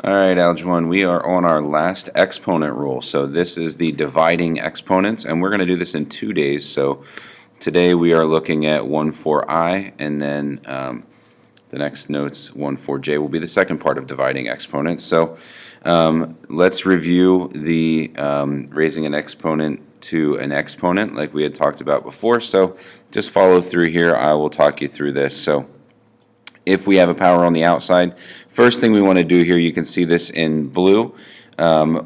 Alright, Algebra 1, we are on our last exponent rule. So this is the dividing exponents, and we're going to do this in 2 days. So today we are looking at 1 for I, and then the next notes, 1 for J, will be the second part of dividing exponents. So let's review the raising an exponent to an exponent like we had talked about before. So just follow through here. I will talk you through this. So if we have a power on the outside, first thing we want to do here, you can see this in blue,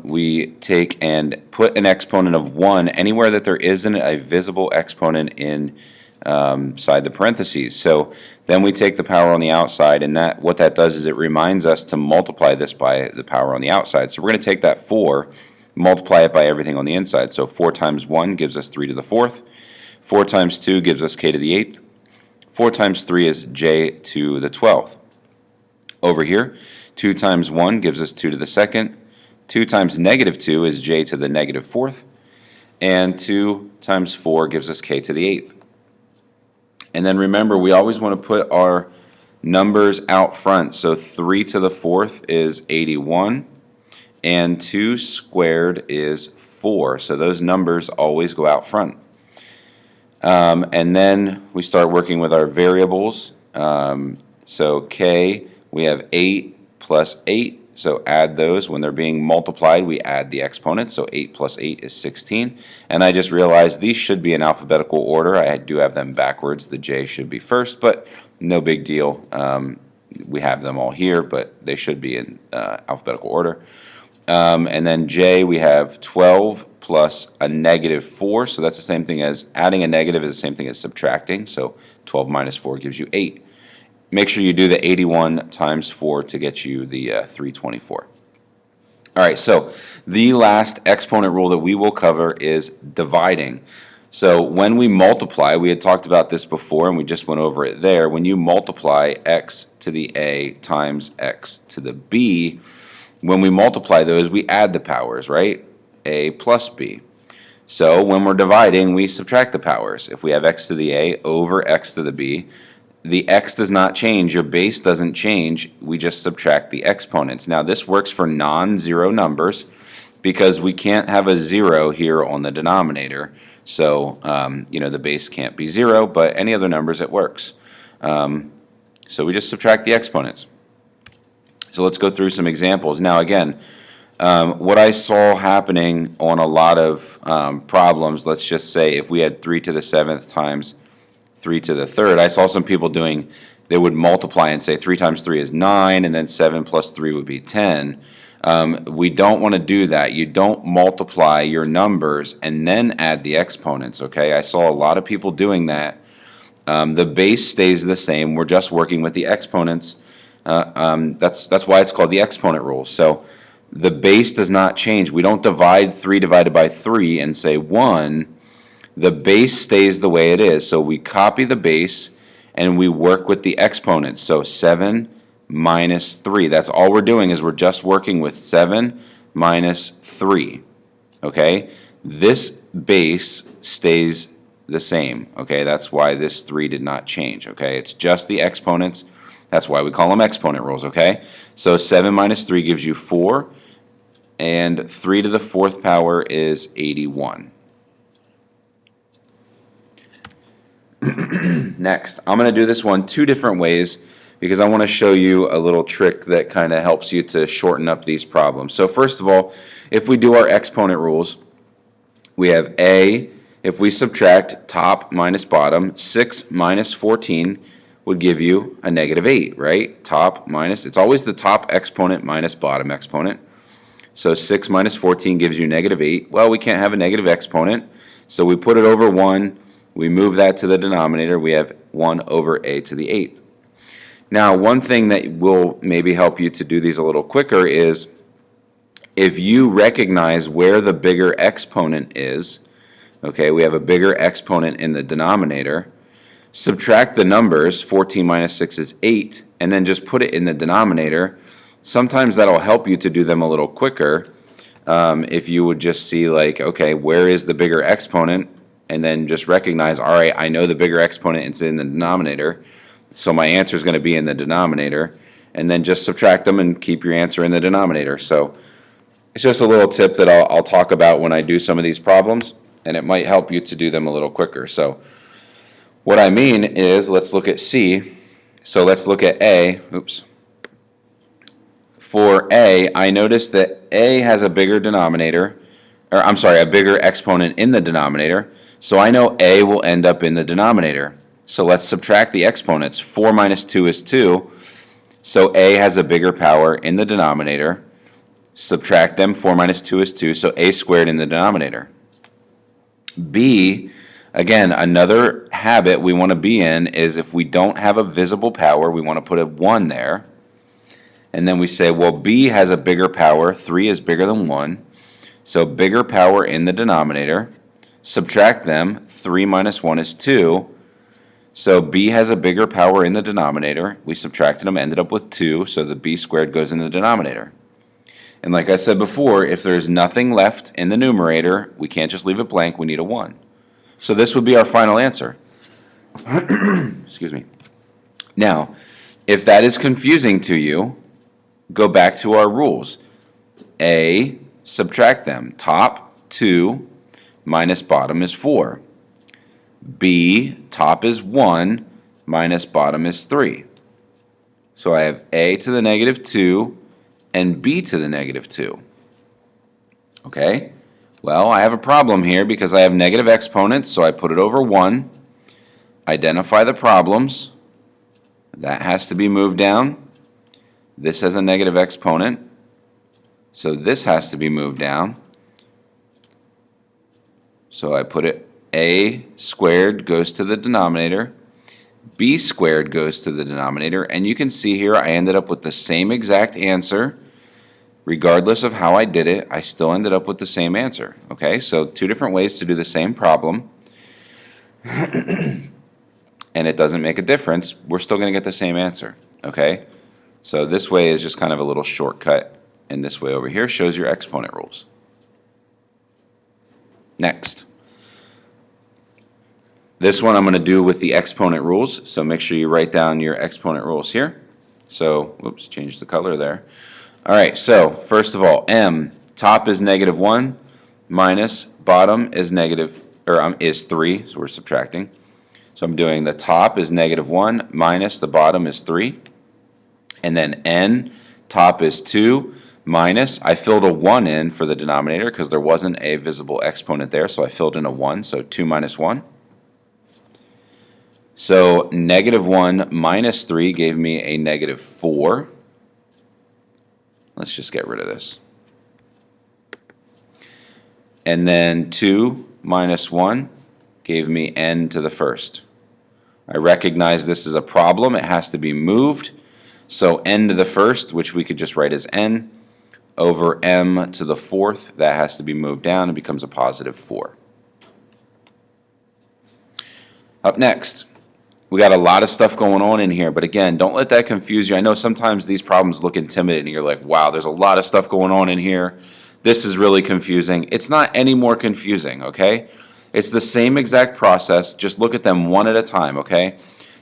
we take and put an exponent of 1 anywhere that there isn't a visible exponent inside the parentheses. So then we take the power on the outside, and what that does is it reminds us to multiply this by the power on the outside. So we're going to take that 4, multiply it by everything on the inside. So 4 times 1 gives us 3 to the 4th, 4 times 2 gives us k to the 8th, 4 times 3 is j to the 12th. Over here, 2 times 1 gives us 2 to the 2nd, 2 times negative 2 is j to the negative 4th, and 2 times 4 gives us k to the 8th. And then remember, we always want to put our numbers out front. So 3 to the 4th is 81, and 2 squared is 4. So those numbers always go out front. And then we start working with our variables. So k, we have 8 plus 8. So add those. When they're being multiplied, we add the exponent. So 8 plus 8 is 16. And I just realized these should be in alphabetical order. I do have them backwards. The j should be first, but no big deal. We have them all here, but they should be in alphabetical order. And then j, we have 12 plus a negative 4, so that's the same thing as adding a negative is the same thing as subtracting, so 12 minus 4 gives you 8. Make sure you do the 81 times 4 to get you the 324. Alright, so the last exponent rule that we will cover is dividing. So when we multiply, we had talked about this before and we just went over it there, when you multiply x to the a times x to the b, when we multiply those, we add the powers, right? A plus b. So when we're dividing, we subtract the powers. If we have x to the a over x to the b, the x does not change, your base doesn't change, we just subtract the exponents. Now this works for non-zero numbers because we can't have a 0 here on the denominator. So the base can't be 0, but any other numbers it works. So we just subtract the exponents. So let's go through some examples. Now again, what I saw happening on a lot of problems, let's just say if we had 3 to the 7th times 3 to the 3rd, I saw some people doing, they would multiply and say 3 times 3 is 9, and then 7 plus 3 would be 10. We don't want to do that. You don't multiply your numbers and then add the exponents, okay? I saw a lot of people doing that. The base stays the same. We're just working with the exponents. That's why it's called the exponent rule. So the base does not change. We don't divide 3 divided by 3 and say 1. The base stays the way it is. So we copy the base and we work with the exponents. So 7 minus 3. That's all we're doing is we're just working with 7 minus 3. Okay? This base stays the same. Okay? That's why this 3 did not change. Okay? It's just the exponents. That's why we call them exponent rules, okay? So 7 minus 3 gives you 4, and 3 to the 4th power is 81. Next, I'm going to do this one 2 different ways because I want to show you a little trick that kind of helps you to shorten up these problems. So first of all, if we do our exponent rules, we have a, if we subtract top minus bottom, 6 minus 14 would give you a negative 8, right? Top minus, it's always the top exponent minus bottom exponent. So 6 minus 14 gives you negative 8. Well, we can't have a negative exponent, so we put it over 1. We move that to the denominator. We have 1 over a to the 8th. Now, one thing that will maybe help you to do these a little quicker is if you recognize where the bigger exponent is, okay, we have a bigger exponent in the denominator, subtract the numbers, 14 minus 6 is 8, and then just put it in the denominator. Sometimes that'll help you to do them a little quicker if you would just see like, okay, where is the bigger exponent? And then just recognize, all right, I know the bigger exponent is in the denominator, so my answer is going to be in the denominator. and then just subtract them and keep your answer in the denominator. So it's just a little tip that I'll talk about when I do some of these problems, and it might help you to do them a little quicker. So what I mean is, let's look at C. So let's look at A. Oops. For A, I noticed that A has a bigger denominator, or I'm sorry, a bigger exponent in the denominator. So I know A will end up in the denominator. So let's subtract the exponents. 4 minus 2 is 2. So A has a bigger power in the denominator. Subtract them. 4 minus 2 is 2. So A squared in the denominator. B, again, another habit we want to be in is if we don't have a visible power, we want to put a 1 there. And then we say, well, B has a bigger power. 3 is bigger than 1. So bigger power in the denominator. Subtract them. 3 minus 1 is 2. So B has a bigger power in the denominator. We subtracted them, ended up with 2. So the B squared goes in the denominator. And like I said before, if there's nothing left in the numerator, we can't just leave it blank. We need a 1. So this would be our final answer. Excuse me. Now, if that is confusing to you, go back to our rules. A, subtract them. Top 2 minus bottom is 4. B, top is 1 minus bottom is 3. So I have A to the negative 2 and B to the negative 2. Okay? Well, I have a problem here because I have negative exponents, so I put it over 1. Identify the problems. That has to be moved down. This has a negative exponent, so this has to be moved down. So I put it, A squared goes to the denominator, B squared goes to the denominator, and you can see here I ended up with the same exact answer. Regardless of how I did it, I still ended up with the same answer. Okay, so two different ways to do the same problem. And it doesn't make a difference. We're still going to get the same answer. Okay? So this way is just kind of a little shortcut, and this way over here shows your exponent rules. Next. This one I'm going to do with the exponent rules, so make sure you write down your exponent rules here. So, whoops, change the color there. All right, so first of all, M, top is negative 1 minus bottom is is 3, so we're subtracting. So I'm doing the top is negative 1 minus the bottom is 3. And then N, top is 2 minus, I filled a 1 in for the denominator because there wasn't a visible exponent there, so I filled in a 1, so 2 minus 1. So negative 1 minus 3 gave me a negative 4. Let's just get rid of this. And then 2 minus 1 gave me n to the first. I recognize this is a problem. It has to be moved. So n to the first, which we could just write as n, over m to the fourth, that has to be moved down and becomes a positive 4. Up next, we got a lot of stuff going on in here, but again, don't let that confuse you. I know sometimes these problems look intimidating and you're like, wow, there's a lot of stuff going on in here. This is really confusing. It's not any more confusing, okay? It's the same exact process. Just look at them one at a time, okay?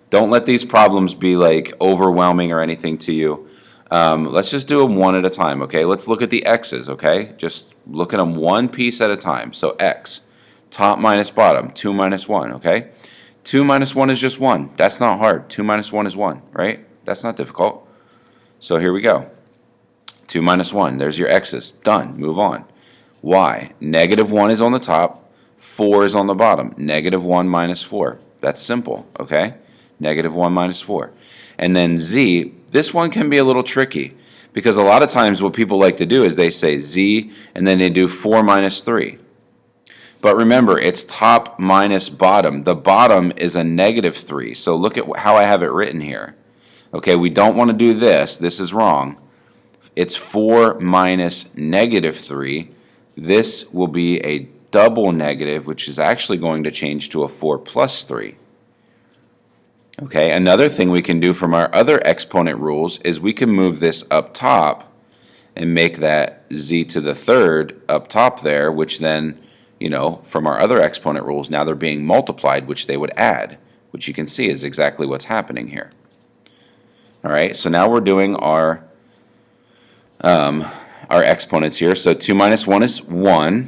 Don't let these problems be like overwhelming or anything to you. Let's just do them one at a time, okay? Let's look at the x's, okay? Just look at them one piece at a time. So x, top minus bottom, 2 minus 1, okay? 2 minus 1 is just 1. That's not hard. 2 minus 1 is 1, right? That's not difficult. So here we go. 2 minus 1. There's your x's. Done. Move on. Y. Negative 1 is on the top. 4 is on the bottom. Negative 1 minus 4. That's simple, okay? Negative 1 minus 4. And then z. This one can be a little tricky because a lot of times what people like to do is they say z and then they do 4 minus 3. But remember, it's top minus bottom. The bottom is a negative 3. So look at how I have it written here. Okay, we don't want to do this. This is wrong. It's 4 minus negative 3. This will be a double negative, which is actually going to change to a 4 plus 3. Okay, another thing we can do from our other exponent rules is we can move this up top and make that z to the third up top there, which then, you know, from our other exponent rules, now they're being multiplied, which they would add, which you can see is exactly what's happening here. All right, so now we're doing our exponents here. So 2 minus 1 is 1.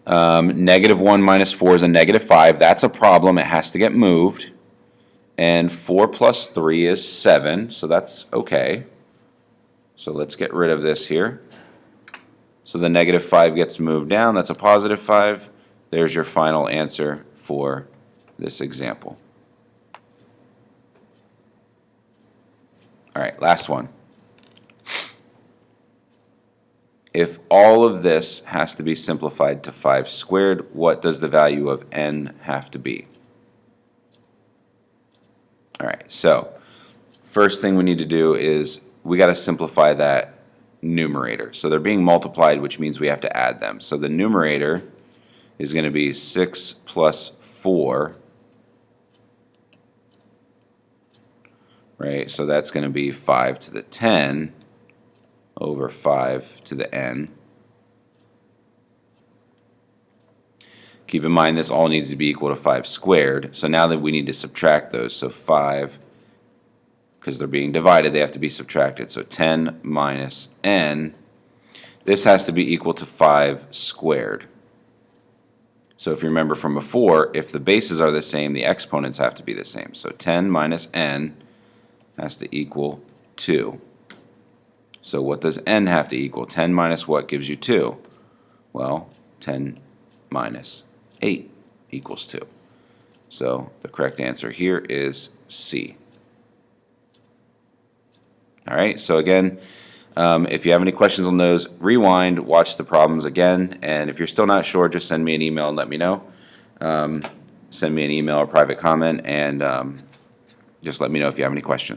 Negative 1 minus 4 is a negative 5. That's a problem. It has to get moved. And 4 plus 3 is 7, so that's okay. So let's get rid of this here. So the negative 5 gets moved down. That's a positive 5. There's your final answer for this example. All right, last one. If all of this has to be simplified to 5 squared, what does the value of n have to be? All right, so first thing we need to do is we got to simplify that numerator. So they're being multiplied, which means we have to add them. So the numerator is going to be 6 plus 4, right? So that's going to be 5 to the 10 over 5 to the n. Keep in mind this all needs to be equal to 5 squared. So now that we need to subtract those, so 5, because they're being divided, they have to be subtracted. So 10 minus n, this has to be equal to 5 squared. So if you remember from before, if the bases are the same, the exponents have to be the same. So 10 minus n has to equal 2. So what does n have to equal? 10 minus what gives you 2? Well, 10 minus 8 equals 2. So the correct answer here is C. All right, so again, if you have any questions on those, rewind, watch the problems again, and if you're still not sure, just send me an email and let me know. Send me an email or private comment, and just let me know if you have any questions.